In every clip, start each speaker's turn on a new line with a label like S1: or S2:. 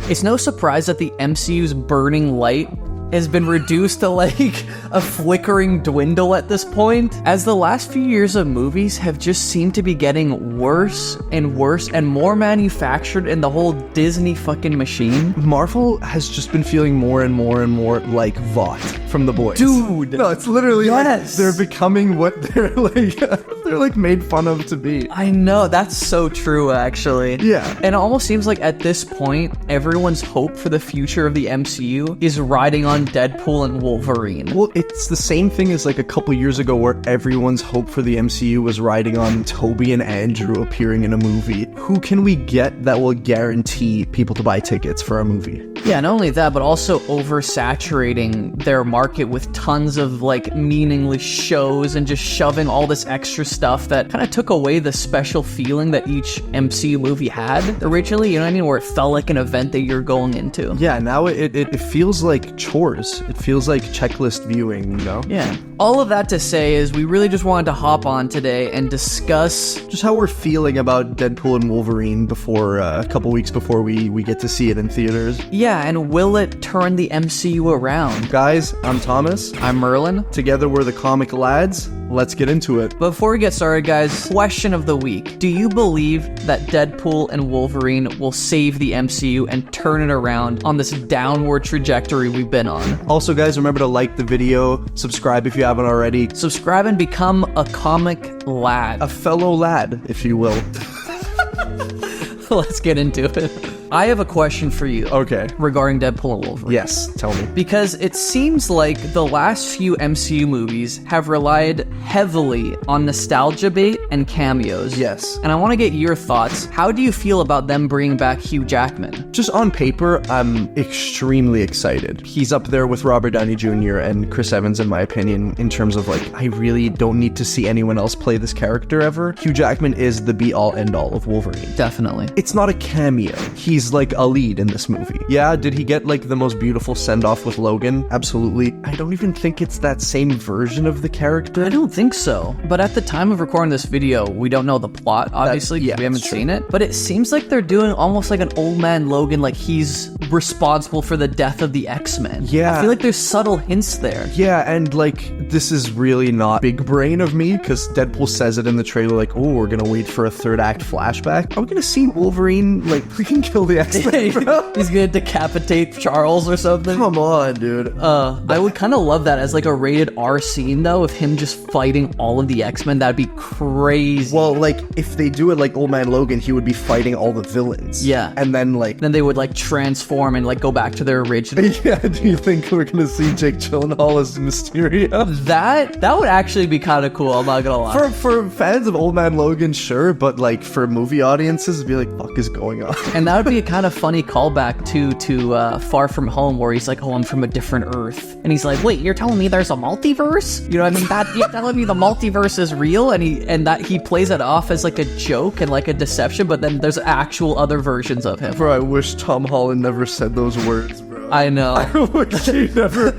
S1: It's no surprise that the MCU's burning light has been reduced to like a flickering dwindle at this point, as the last few years of movies have just seemed to be getting worse and worse and more manufactured in the whole Disney fucking machine.
S2: Marvel has just been feeling more and more and more like Vought from The Boys.
S1: Dude!
S2: No, it's literally
S1: Yes!
S2: like they're becoming what they're like made fun of to be.
S1: I know, that's so true actually.
S2: Yeah.
S1: And it almost seems like at this point, everyone's hope for the future of the MCU is riding on Deadpool and Wolverine.
S2: Well, it's the same thing as like a couple years ago where everyone's hope for the MCU was riding on Toby and Andrew appearing in a movie. Who can we get that will guarantee people to buy tickets for a movie?
S1: Yeah, not only that, but also oversaturating their market with tons of like meaningless shows and just shoving all this extra stuff that kind of took away the special feeling that each MCU movie had originally, you know what I mean? Where it felt like an event that you're going into.
S2: Yeah, now it feels like chores. It feels like checklist viewing, you know?
S1: Yeah. All of that to say is we really just wanted to hop on today and discuss
S2: just how we're feeling about Deadpool and Wolverine before a couple weeks before we get to see it in theaters.
S1: Yeah, and will it turn the MCU around?
S2: Guys, I'm Thomas.
S1: I'm Merlin.
S2: Together we're the Comic Lads. Let's get into it.
S1: Before we get started, guys, question of the week. Do you believe that Deadpool and Wolverine will save the MCU and turn it around on this downward trajectory we've been on?
S2: Also, guys, remember to like the video, subscribe if you haven't already.
S1: Subscribe and become a comic lad.
S2: A fellow lad, if you will.
S1: Let's get into it. I have a question for you.
S2: Okay.
S1: Regarding Deadpool and Wolverine.
S2: Yes, tell me.
S1: Because it seems like the last few MCU movies have relied heavily on nostalgia bait and cameos.
S2: Yes.
S1: And I want to get your thoughts. How do you feel about them bringing back Hugh Jackman?
S2: Just on paper, I'm extremely excited. He's up there with Robert Downey Jr. and Chris Evans, in my opinion, in terms of like, I really don't need to see anyone else play this character ever. Hugh Jackman is the be-all, end-all of Wolverine.
S1: Definitely.
S2: It's not a cameo. He's like a lead in this movie. Yeah, did he get like the most beautiful send-off with Logan? Absolutely. I don't even think it's that same version of the character.
S1: I don't think so. But at the time of recording this video, we don't know the plot, obviously, because we haven't seen it. But it seems like they're doing almost like an old man Logan, like he's responsible for the death of the X-Men.
S2: Yeah.
S1: I feel like there's subtle hints there.
S2: Yeah, and like, this is really not big brain of me, because Deadpool says it in the trailer, like, oh, we're gonna wait for a third act flashback. Are we gonna see Wolverine, like, freaking kill the X-Men, bro?
S1: He's gonna decapitate Charles or something.
S2: Come on, dude.
S1: I would kind of love that as like a rated R scene, though, of him just fighting all of the X-Men. That'd be crazy.
S2: Well, like, if they do it like Old Man Logan, he would be fighting all the villains.
S1: Yeah.
S2: And then, like...
S1: Then they would, like, transform and, like, go back to their original.
S2: Yeah, do you think we're gonna see Jake Gyllenhaal as Mysterio?
S1: That would actually be kind of cool, I'm not gonna lie.
S2: For fans of Old Man Logan, sure, but, like, for movie audiences, it'd be like, fuck is going on?
S1: And that would be a kind of funny callback, too, to Far From Home, where he's like, oh, I'm from a different Earth. And he's like, wait, you're telling me there's a multiverse? You know what I mean? That you're telling me the multiverse is real? And that he plays it off as, like, a joke and, like, a deception, but then there's actual other versions of him.
S2: Bro, I wish Tom Holland never said those words, bro.
S1: I know.
S2: I wish he never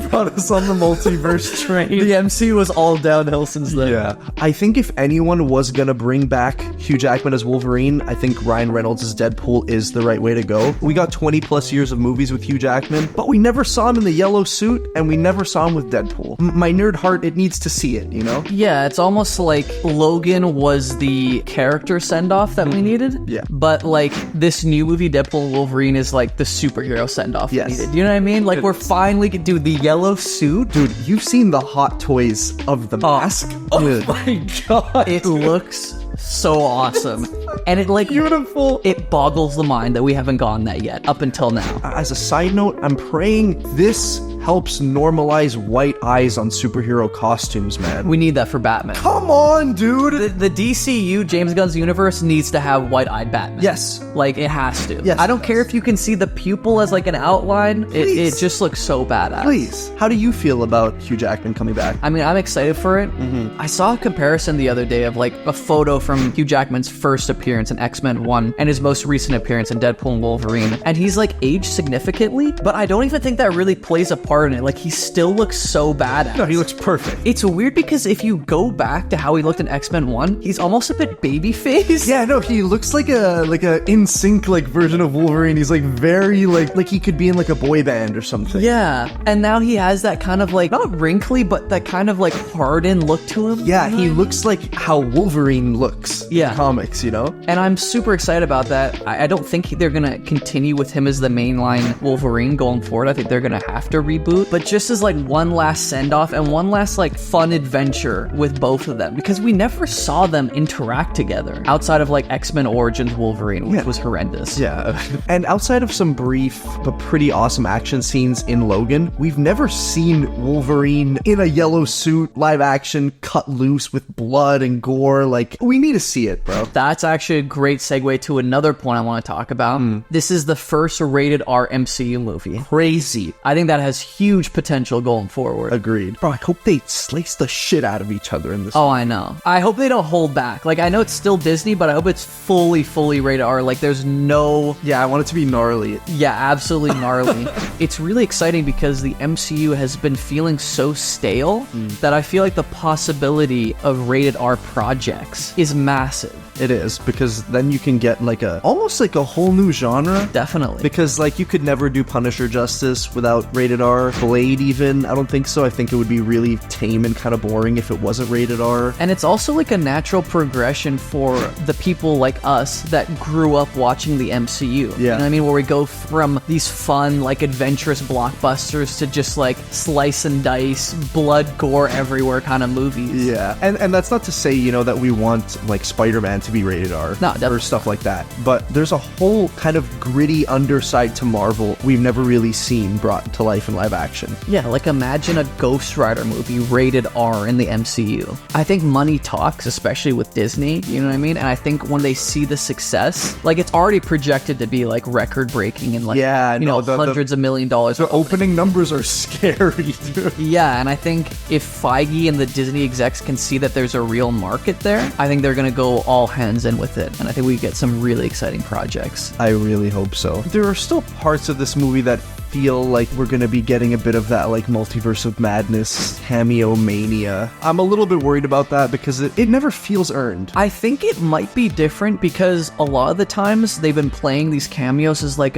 S2: brought us on the multiverse train.
S1: The MC was all downhill since then.
S2: Yeah. I think if anyone was gonna bring back Hugh Jackman as Wolverine, I think Ryan Reynolds as Deadpool is the right way to go. We got 20 plus years of movies with Hugh Jackman, but we never saw him in the yellow suit, and we never saw him with Deadpool. My nerd heart, it needs to see it, you know?
S1: Yeah, it's almost like Logan was the character send-off that we needed.
S2: Yeah.
S1: But, like, this new movie, Deadpool and Wolverine, is like the superhero send-off we needed. You know what I mean? Like, we're finally gonna do the yellow suit.
S2: Dude, you've seen the Hot Toys of the mask?
S1: Oh my god. It looks so awesome. And it, like,
S2: beautiful.
S1: It boggles the mind that we haven't gotten that yet, up until now.
S2: As a side note, I'm praying this helps normalize white eyes on superhero costumes, man.
S1: We need that for Batman.
S2: Come on, dude!
S1: The DCU, James Gunn's universe, needs to have white-eyed Batman.
S2: Yes.
S1: Like, it has to.
S2: Yes,
S1: I don't care if you can see the pupil as, like, an outline. It just looks so badass.
S2: Please. How do you feel about Hugh Jackman coming back?
S1: I mean, I'm excited for it. I saw a comparison the other day of, like, a photo from Hugh Jackman's first appearance appearance in X-Men 1 and his most recent appearance in Deadpool and Wolverine. And he's like aged significantly, but I don't even think that really plays a part in it. Like he still looks so badass.
S2: No, he looks perfect.
S1: It's weird because if you go back to how he looked in X-Men 1, he's almost a bit baby faced.
S2: Yeah, no, he looks like a in sync like version of Wolverine. He's like very like he could be in like a boy band or something.
S1: Yeah, and now he has that kind of like, not wrinkly, but that kind of like hardened look to him.
S2: Yeah, he looks like how Wolverine looks in comics, you know?
S1: And I'm super excited about that. I don't think they're going to continue with him as the mainline Wolverine going forward. I think they're going to have to reboot. But just as like one last send-off and one last like fun adventure with both of them, because we never saw them interact together outside of like X-Men Origins Wolverine, which was horrendous.
S2: Yeah. And outside of some brief but pretty awesome action scenes in Logan, we've never seen Wolverine in a yellow suit, live action, cut loose with blood and gore. Like, we need to see it, bro.
S1: That's actually a great segue to another point I want to talk about. This is the first rated R MCU movie.
S2: Crazy.
S1: I think that has huge potential going forward.
S2: Agreed. Bro, I hope they slice the shit out of each other in this.
S1: Oh, I know. I hope they don't hold back. Like, I know it's still Disney, but I hope it's fully rated R. Like, there's no...
S2: Yeah, I want it to be gnarly.
S1: Yeah, absolutely gnarly. It's really exciting because the MCU has been feeling so stale that I feel like the possibility of rated R projects is massive.
S2: It is, because then you can get like almost like a whole new genre.
S1: Definitely.
S2: Because like you could never do Punisher justice without rated R. Blade even, I don't think so. I think it would be really tame and kind of boring if it wasn't rated R.
S1: And it's also like a natural progression for the people like us that grew up watching the MCU. Yeah. You know what I mean? Where we go from these fun, like adventurous blockbusters to just like slice and dice, blood, gore everywhere kind of movies.
S2: Yeah. And that's not to say, you know, that we want like Spider-Man to be rated R.
S1: No, definitely.
S2: Or stuff like that. But there's a whole kind of gritty underside to Marvel we've never really seen brought to life in live action.
S1: Yeah, like imagine a Ghost Rider movie rated R in the MCU. I think money talks, especially with Disney, you know what I mean? And I think when they see the success, like it's already projected to be like record breaking and like, hundreds of $1 million.
S2: The opening numbers are scary, dude.
S1: Yeah, and I think if Feige and the Disney execs can see that there's a real market there, I think they're going to go all hands in with it. And I think we get some really exciting projects.
S2: I really hope so. There are still parts of this movie that feel like we're gonna be getting a bit of that like multiverse of madness cameo mania. I'm a little bit worried about that because it never feels earned.
S1: I think it might be different because a lot of the times they've been playing these cameos as like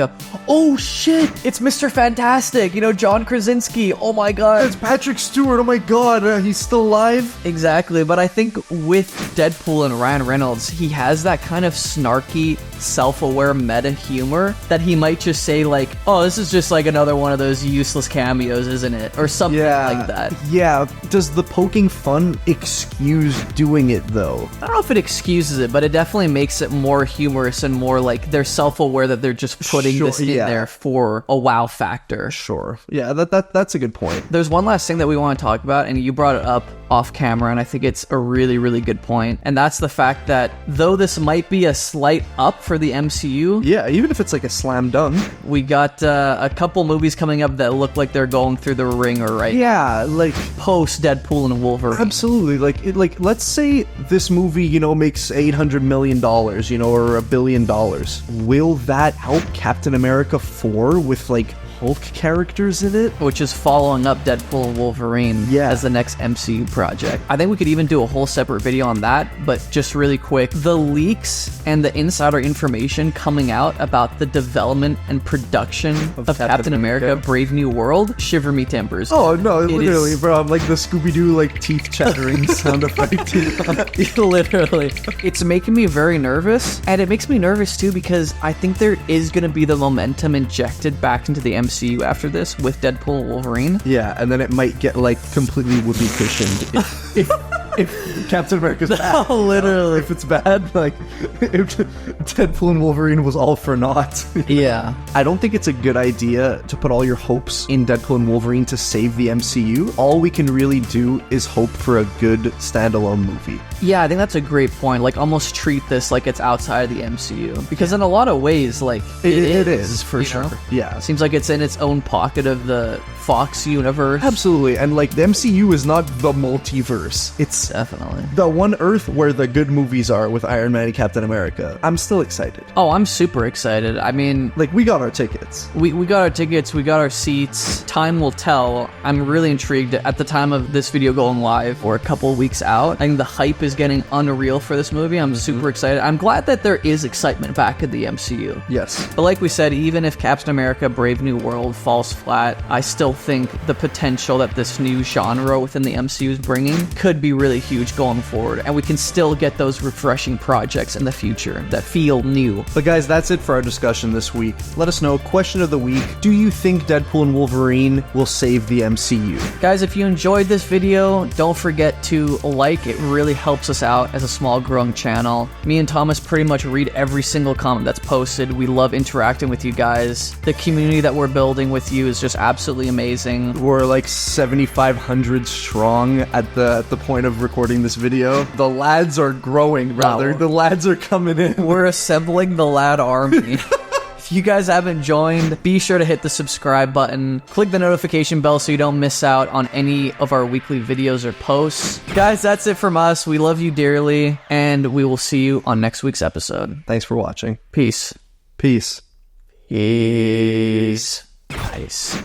S1: oh shit, it's Mr. Fantastic, you know, John Krasinski, oh my god.
S2: It's Patrick Stewart, oh my god, he's still alive?
S1: Exactly, but I think with Deadpool and Ryan Reynolds, he has that kind of snarky, self-aware meta humor that he might just say like, oh, this is just like another one of those useless cameos, isn't it? Or something like that.
S2: Yeah. Does the poking fun excuse doing it, though?
S1: I don't know if it excuses it, but it definitely makes it more humorous and more like they're self-aware that they're just putting this in there for a wow factor.
S2: Sure. Yeah, that's a good point.
S1: There's one last thing that we want to talk about, and you brought it up off camera, and I think it's a really, really good point. And that's the fact that though this might be a slight up for the MCU...
S2: Yeah, even if it's like a slam dunk.
S1: We got a couple movies coming up that look like they're going through the ringer, right?
S2: Yeah, like...
S1: Post Deadpool and Wolverine.
S2: Absolutely. Like let's say this movie, you know, makes $800 million, you know, or $1 billion. Will that help Captain America 4 with like Hulk characters in it?
S1: Which is following up Deadpool and Wolverine as the next MCU project. I think we could even do a whole separate video on that, but just really quick, the leaks and the insider information coming out about the development and production of Captain America Brave New World shiver me timbers.
S2: Oh no, literally, bro, I'm like the Scooby-Doo like teeth chattering sound effect.
S1: Literally. It's making me very nervous, and it makes me nervous too because I think there is going to be the momentum injected back into the MCU after this with Deadpool and Wolverine.
S2: Yeah, and then it might get like completely whoopee cushioned if Captain America's bad.
S1: Oh, literally.
S2: If it's bad, like if Deadpool and Wolverine was all for naught.
S1: Yeah.
S2: I don't think it's a good idea to put all your hopes in Deadpool and Wolverine to save the MCU. All we can really do is hope for a good standalone movie.
S1: Yeah, I think that's a great point. Like, almost treat this like it's outside of the MCU. Because in a lot of ways, like,
S2: it is for sure.
S1: Know?
S2: Yeah.
S1: Seems like it's in its own pocket of the Fox universe.
S2: Absolutely. And, like, the MCU is not the multiverse. It's Yes.
S1: Definitely.
S2: The one Earth where the good movies are with Iron Man and Captain America. I'm still excited.
S1: Oh, I'm super excited. I mean,
S2: Like, we got our tickets.
S1: we got our tickets, we got our seats. Time will tell. I'm really intrigued. At the time of this video going live, or a couple weeks out, I think the hype is getting unreal for this movie. I'm super excited. I'm glad that there is excitement back in the MCU.
S2: Yes.
S1: But like we said, even if Captain America Brave New World falls flat, I still think the potential that this new genre within the MCU is bringing could be really huge going forward, and we can still get those refreshing projects in the future that feel new.
S2: But guys, that's it for our discussion this week. Let us know, question of the week, do you think Deadpool and Wolverine will save the MCU?
S1: Guys, if you enjoyed this video, don't forget to like. It really helps us out as a small growing channel. Me and Thomas pretty much read every single comment that's posted. We love interacting with you guys. The community that we're building with you is just absolutely amazing.
S2: We're like 7,500 strong at the point of recording this video. The lads are growing, rather.
S1: Wow.
S2: The lads are coming in.
S1: We're assembling the lad army. If you guys haven't joined, be sure to hit the subscribe button. Click the notification bell so you don't miss out on any of our weekly videos or posts. Guys, that's it from us. We love you dearly, and we will see you on next week's episode.
S2: Thanks for watching.
S1: Peace.
S2: Peace.
S1: Peace. Nice.